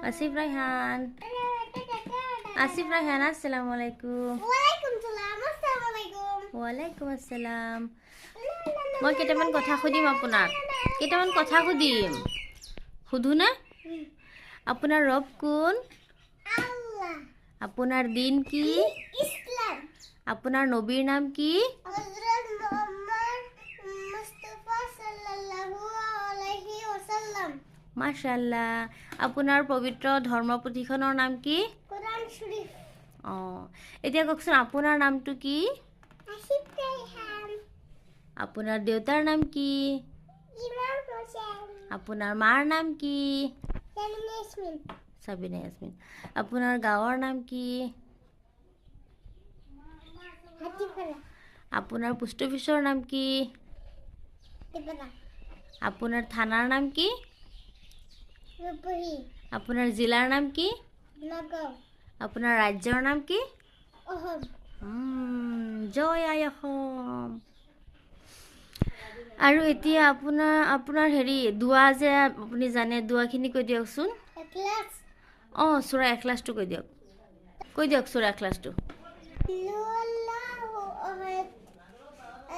আসিফ রায়হান আসসালামু আলাইকুম ওয়ালাইকুম আসসালাম মই কেইটামান কথা সুধিম সুধো না আপোনাৰ ৰব কোন আপোনাৰ দিন কি আপোনাৰ নবীৰ নাম কি মাশাআল্লাহ আপোনাৰ পবিত্ৰ ধৰ্মপুথিখনৰ নাম কি কোৰআন শৰীফ এতিয়া কওকচোন আপোনাৰ নামটো কি আসিফ ৰায়হান আপোনাৰ দেউতাৰ নাম কি ইমাম হোসেন আপোনাৰ মাৰ নাম কি সাবিনা ইয়াসমিন আপোনাৰ গাঁৱৰ নাম কি হাতিপাড়া আপোনাৰ পোষ্ট অফিচৰ নাম কি হাতিপাড়া আপোনাৰ থানাৰ নাম কি ৰূপহী আপোনাৰ জিলাৰ নাম কি নগাঁও আপোনাৰ ৰাজ্যৰ নাম কি অসম জয় আই অসম আৰু এতিয়া আপোনাৰ হেৰি দুৱা যে আপুনি জানে দুৱাখিনি কৈ দিয়কচোন এখলাস সূৰা এখলাছটো কৈ দিয়ক সূৰা এখলাছটো আল্লাহু আহাদ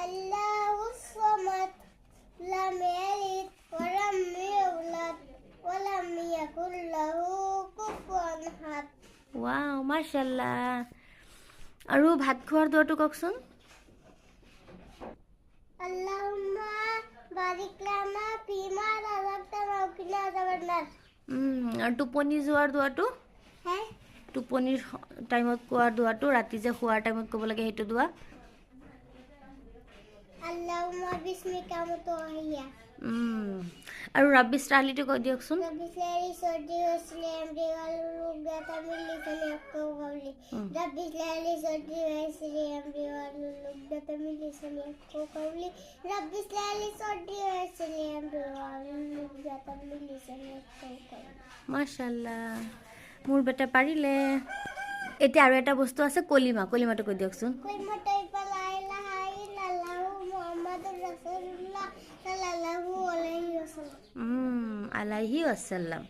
আল্লাহুস সামাদ লাম ইয়ালিদ ওয়া লাম ইউলাদ ওয়া লাম ইয়াকুল লাহু কুফুয়ান আহাদ ৱাও মাশাআল্লাহ আৰু ভাত খোৱাৰ দুৱাটো কওকচোন আল্লাহুম্মা বাৰিক লানা ফিমা ৰাযাকতানা ওয়া কিনা আযাবান্নাৰ আৰু টোপনি যোৱাৰ দুৱাটো হে টোপনিৰ টাইমত কোৱাৰ দুৱাটো ৰাতি যে শোৱাৰ টাইমত ক'ব লাগে সেইটো দুৱা আল্লাহুম্মা বিসমিকা মুতওয়াহিয়া আৰু ৰাব্বি ইছৰাহলিটো কৈ দিয়কচোন রبي اشرح لي صدري ويسر لي امري واحلل عقدة من لساني يفقهوا قولي মাশাআল্লাহ মোৰ বেটা পাৰিলে এতিয়া আৰু এটা বস্তু আছে কলিমাটো কৈ দিয়কচোন কলিমাটাই লা ইলাহা ইল্লাল্লাহু মুহাম্মাদুর রাসূলুল্লাহ সাল্লাল্লাহু আলাইহি ওয়াসাল্লাম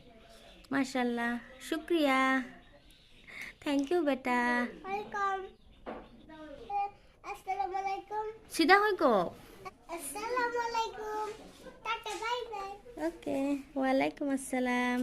মাশাআল্লাহ শুক্রিয়া থ্যাংক ইউ বেটা ওয়েলকাম আসসালামু আলাইকুম সিধা হৈ কওক আসসালামু আলাইকুম টাটা বাই বাই ওকে ওয়ালাইকুম আসসালাম